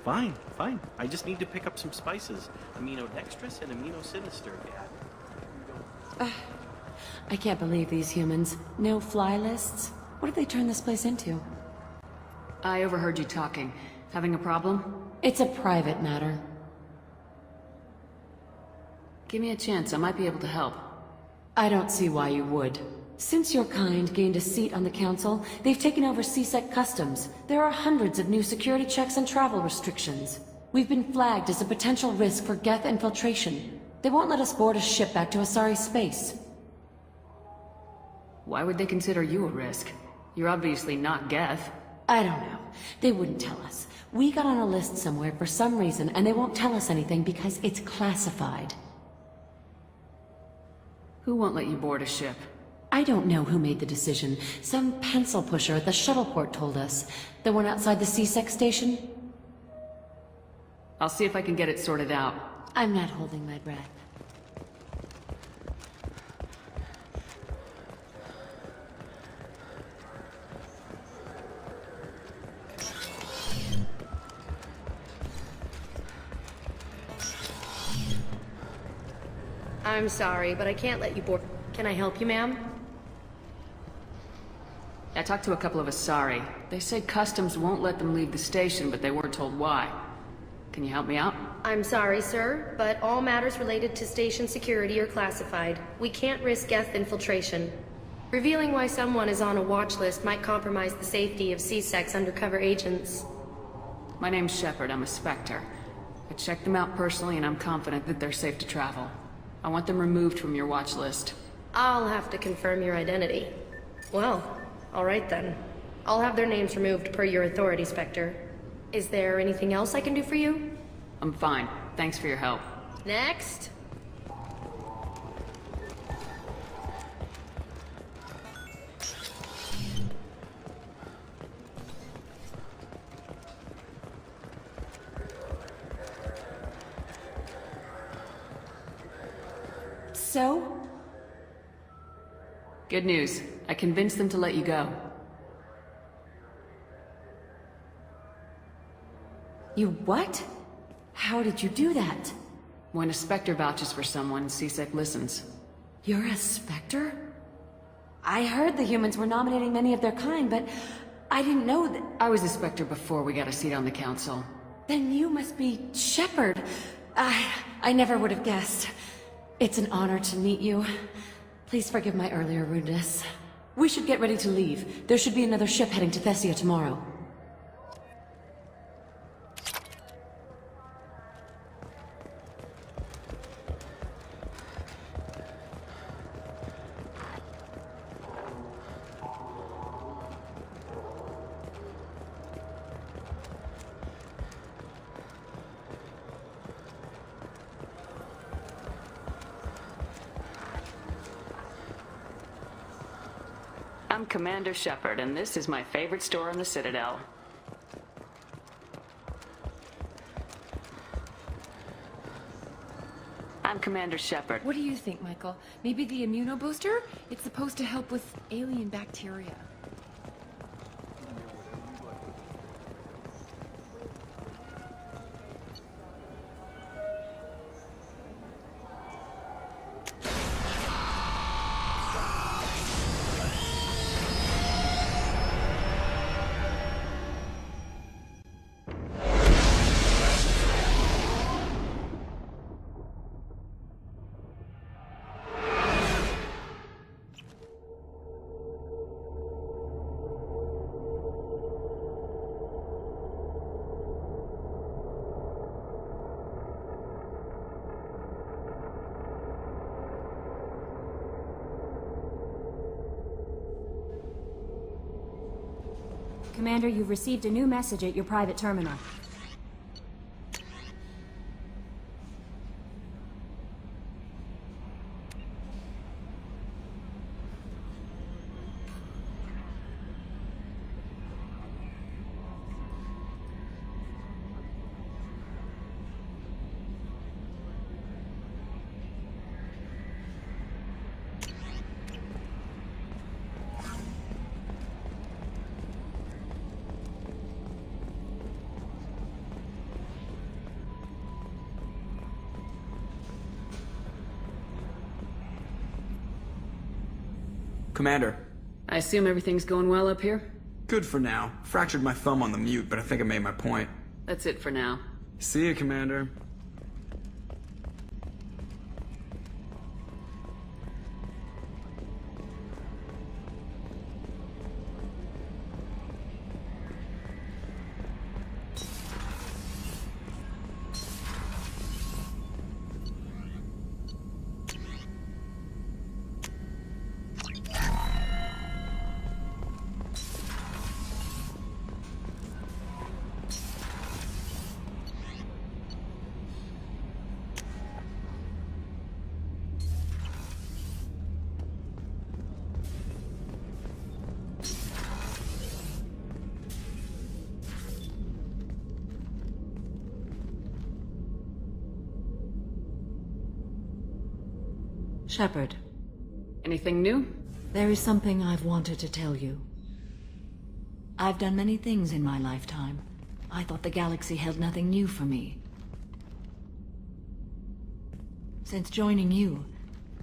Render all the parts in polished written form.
Fine, fine. I just need to pick up some spices. Aminodextrous and aminosinister, yeah. I can't believe these humans. No fly lists? What have they turned this place into? I overheard you talking. Having a problem? It's a private matter. Give me a chance, I might be able to help. I don't see why you would. Since your kind gained a seat on the council, they've taken over CSEC customs. There are hundreds of new security checks and travel restrictions. We've been flagged as a potential risk for Geth infiltration. They won't let us board a ship back to Asari space. Why would they consider you a risk? You're obviously not Geth. I don't know. They wouldn't tell us. We got on a list somewhere for some reason, and they won't tell us anything because it's classified. Who won't let you board a ship? I don't know who made the decision. Some pencil pusher at the shuttle port told us. The one outside the CSEC station? I'll see if I can get it sorted out. I'm not holding my breath. I'm sorry, but I can't let you board. Can I help you, ma'am? I talked to a couple of Asari. They say customs won't let them leave the station, but they weren't told why. Can you help me out? I'm sorry, sir, but all matters related to station security are classified. We can't risk Geth infiltration. Revealing why someone is on a watch list might compromise the safety of CSEC's undercover agents. My name's Shepard, I'm a Spectre. I checked them out personally and I'm confident that they're safe to travel. I want them removed from your watch list. I'll have to confirm your identity. Well, alright then. I'll have their names removed per your authority, Spectre. Is there anything else I can do for you? I'm fine. Thanks for your help. Next! So? Good news. I convinced them to let you go. You what? How did you do that? When a Spectre vouches for someone, CSEC listens. You're a Spectre? I heard the humans were nominating many of their kind, but I didn't know that... I was a Spectre before we got a seat on the council. Then you must be Shepard. I never would have guessed. It's an honor to meet you. Please forgive my earlier rudeness. We should get ready to leave. There should be another ship heading to Thessia tomorrow. I'm Commander Shepard, and this is my favorite store on the Citadel. I'm Commander Shepard. What do you think, Michael? Maybe the immunobooster? It's supposed to help with alien bacteria. Commander, you've received a new message at your private terminal. Commander. I assume everything's going well up here? Good for now. Fractured my thumb on the mute, but I think I made my point. That's it for now. See you, Commander. Shepard, Anything new? there is something I've wanted to tell you. I've done many things in my lifetime. I thought the galaxy held nothing new for me. Since joining you,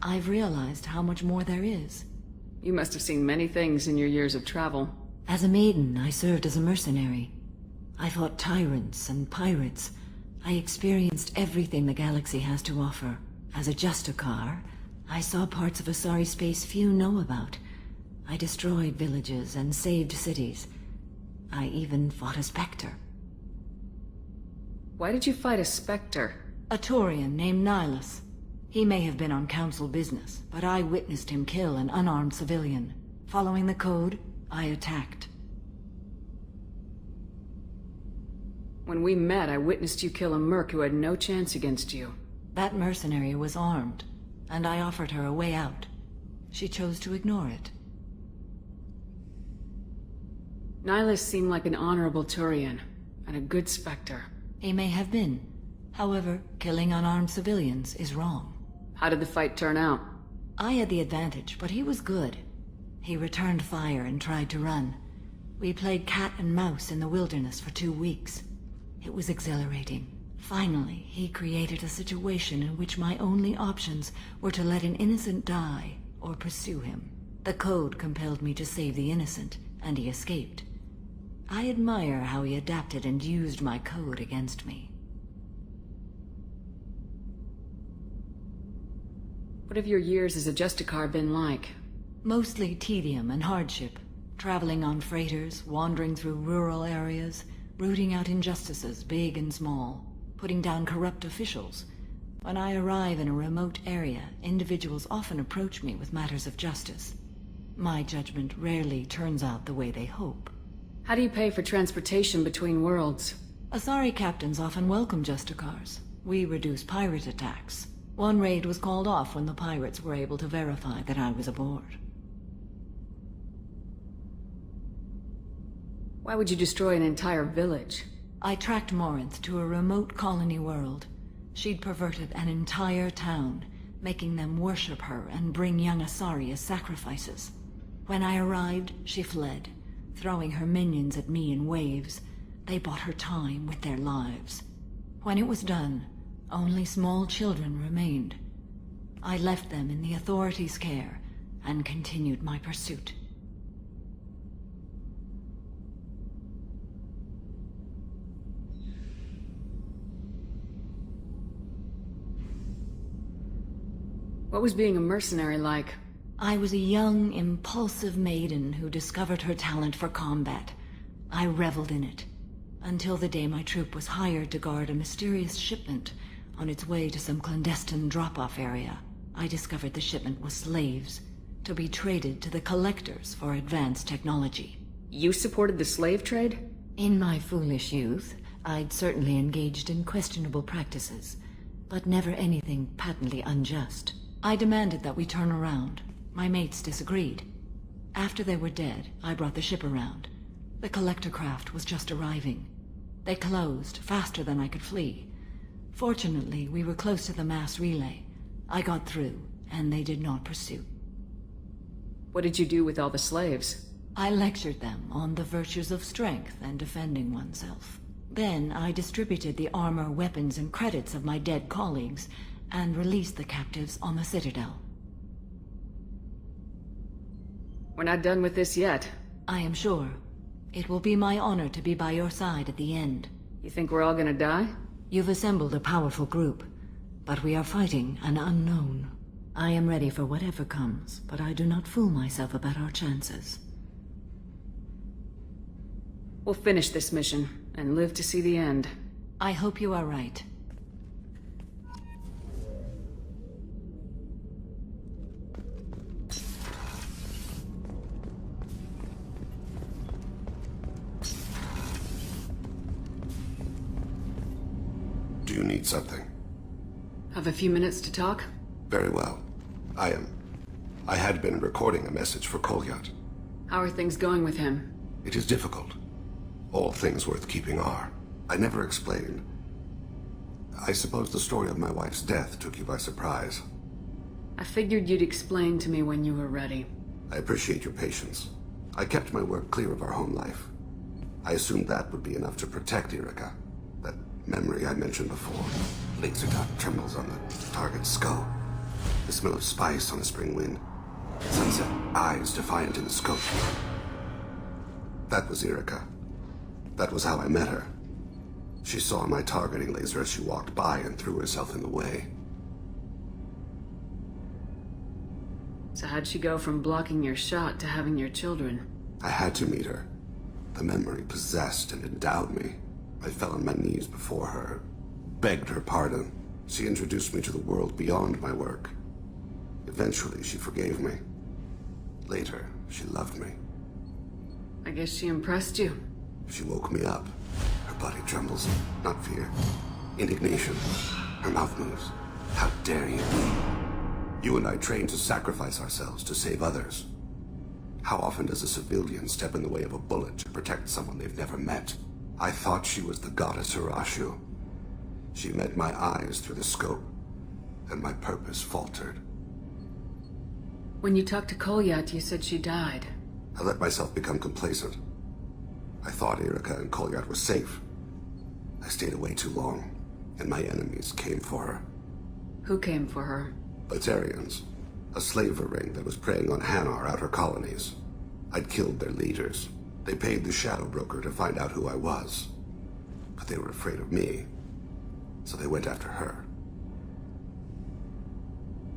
I've realized how much more there is. You must have seen many things in your years of travel. As a maiden, I served as a mercenary. I fought tyrants and pirates. I experienced everything the galaxy has to offer. As a Justicar, I saw parts of Asari space few know about. I destroyed villages and saved cities. I even fought a Spectre. Why did you fight a Spectre? A Taurian named Nihilus. He may have been on Council business, but I witnessed him kill an unarmed civilian. Following the code, I attacked. When we met, I witnessed you kill a merc who had no chance against you. That mercenary was armed, and I offered her a way out. She chose to ignore it. Nihilus seemed like an honorable Turian, and a good Spectre. He may have been. However, killing unarmed civilians is wrong. How did the fight turn out? I had the advantage, but he was good. He returned fire and tried to run. We played cat and mouse in the wilderness for 2 weeks. It was exhilarating. Finally, he created a situation in which my only options were to let an innocent die or pursue him. The code compelled me to save the innocent, and he escaped. I admire how he adapted and used my code against me. What have your years as a Justicar been like? Mostly tedium and hardship. Traveling on freighters, wandering through rural areas, rooting out injustices, big and small, putting down corrupt officials. When I arrive in a remote area, individuals often approach me with matters of justice. My judgment rarely turns out the way they hope. How do you pay for transportation between worlds? Asari captains often welcome Justicars. We reduce pirate attacks. One raid was called off when the pirates were able to verify that I was aboard. Why would you destroy an entire village? I tracked Morinth to a remote colony world. She'd perverted an entire town, making them worship her and bring young Asari as sacrifices. When I arrived, she fled, throwing her minions at me in waves. They bought her time with their lives. When it was done, only small children remained. I left them in the authorities' care and continued my pursuit. What was being a mercenary like? I was a young, impulsive maiden who discovered her talent for combat. I reveled in it, until the day my troop was hired to guard a mysterious shipment on its way to some clandestine drop-off area. I discovered the shipment was slaves, to be traded to the Collectors for advanced technology. You supported the slave trade? In my foolish youth, I'd certainly engaged in questionable practices, but never anything patently unjust. I demanded that we turn around. My mates disagreed. After they were dead, I brought the ship around. The collector craft was just arriving. They closed faster than I could flee. Fortunately, we were close to the mass relay. I got through, and they did not pursue. What did you do with all the slaves? I lectured them on the virtues of strength and defending oneself. Then I distributed the armor, weapons, and credits of my dead colleagues, and released the captives on the Citadel. We're not done with this yet. I am sure. It will be my honor to be by your side at the end. You think we're all gonna die? You've assembled a powerful group, but we are fighting an unknown. I am ready for whatever comes, but I do not fool myself about our chances. We'll finish this mission, and live to see the end. I hope you are right. Do you need something? Have a few minutes to talk? Very well. I had been recording a message for Kolyat. How are things going with him? It is difficult. All things worth keeping are. I never explained. I suppose the story of my wife's death took you by surprise. I figured you'd explain to me when you were ready. I appreciate your patience. I kept my work clear of our home life. I assumed that would be enough to protect Erica. That memory I mentioned before. Laser dot trembles on the target's skull. The smell of spice on the spring wind. Sunset eyes defiant in the scope. That was Erica. That was how I met her. She saw my targeting laser as she walked by and threw herself in the way. So how'd she go from blocking your shot to having your children? I had to meet her. The memory possessed and endowed me. I fell on my knees before her, begged her pardon. She introduced me to the world beyond my work. Eventually, she forgave me. Later, she loved me. I guess she impressed you. She woke me up. Her body trembles. Not fear. Indignation. Her mouth moves. How dare you? You and I trained to sacrifice ourselves to save others. How often does a civilian step in the way of a bullet to protect someone they've never met? I thought she was the goddess Hirashu. She met my eyes through the scope, and my purpose faltered. When you talked to Kolyat, you said she died. I let myself become complacent. I thought Erica and Kolyat were safe. I stayed away too long, and my enemies came for her. Who came for her? Batarians, a slaver ring that was preying on Hanar outer colonies. I'd killed their leaders. They paid the shadow broker to find out who I was. But they were afraid of me, so they went after her.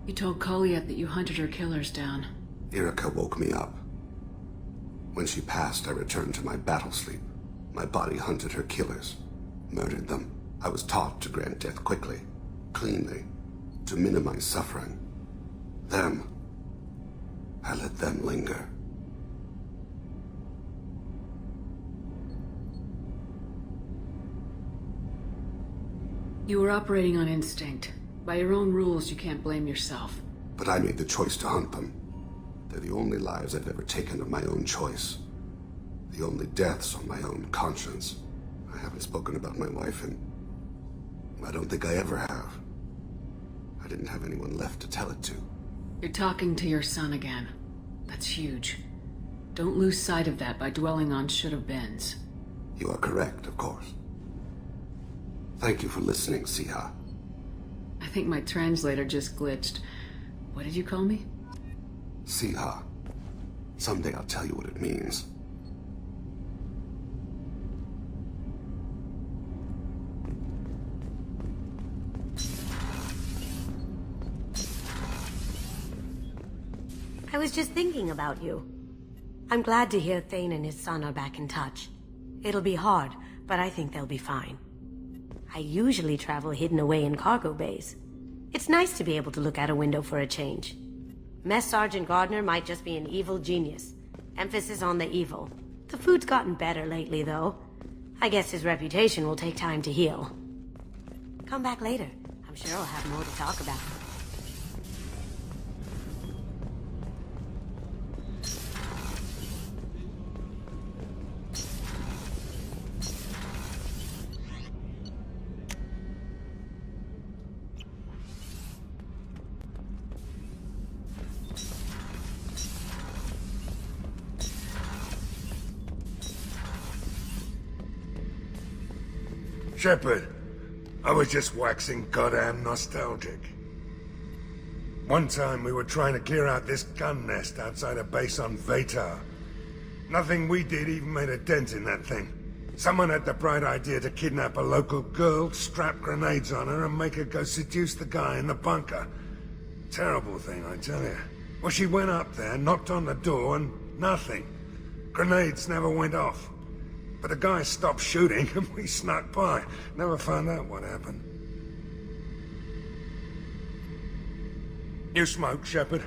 You told Kolyat that you hunted her killers down. Erica woke me up. When she passed, I returned to my battle sleep. My body hunted her killers, murdered them. I was taught to grant death quickly, cleanly, to minimize suffering. Them, I let them linger. You were operating on instinct. By your own rules, you can't blame yourself. But I made the choice to hunt them. They're the only lives I've ever taken of my own choice. The only deaths on my own conscience. I haven't spoken about my wife, and I don't think I ever have. I didn't have anyone left to tell it to. You're talking to your son again. That's huge. Don't lose sight of that by dwelling on should-have-beens. You are correct, of course. Thank you for listening, Siha. I think my translator just glitched. What did you call me? Siha. Someday I'll tell you what it means. I was just thinking about you. I'm glad to hear Thane and his son are back in touch. It'll be hard, but I think they'll be fine. I usually travel hidden away in cargo bays. It's nice to be able to look out a window for a change. Mess Sergeant Gardner might just be an evil genius. Emphasis on the evil. The food's gotten better lately, though. I guess his reputation will take time to heal. Come back later. I'm sure I'll have more to talk about. Shepard, I was just waxing goddamn nostalgic. One time we were trying to clear out this gun nest outside a base on Vatar. Nothing we did even made a dent in that thing. Someone had the bright idea to kidnap a local girl, strap grenades on her, and make her go seduce the guy in the bunker. Terrible thing, I tell you. Well, she went up there, knocked on the door, and nothing. Grenades never went off. But the guy stopped shooting, and we snuck by. Never found out what happened. You smoke, Shepard?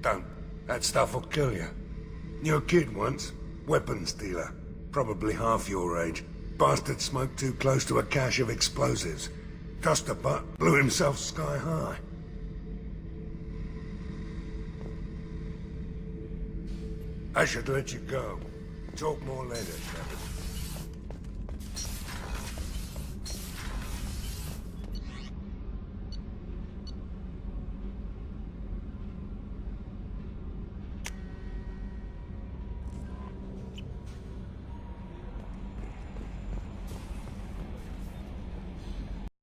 Don't. That stuff will kill you. Knew a kid once. Weapons dealer. Probably half your age. Bastard smoked too close to a cache of explosives. Tossed a butt, blew himself sky high. I should let you go. Talk more later, Shepard.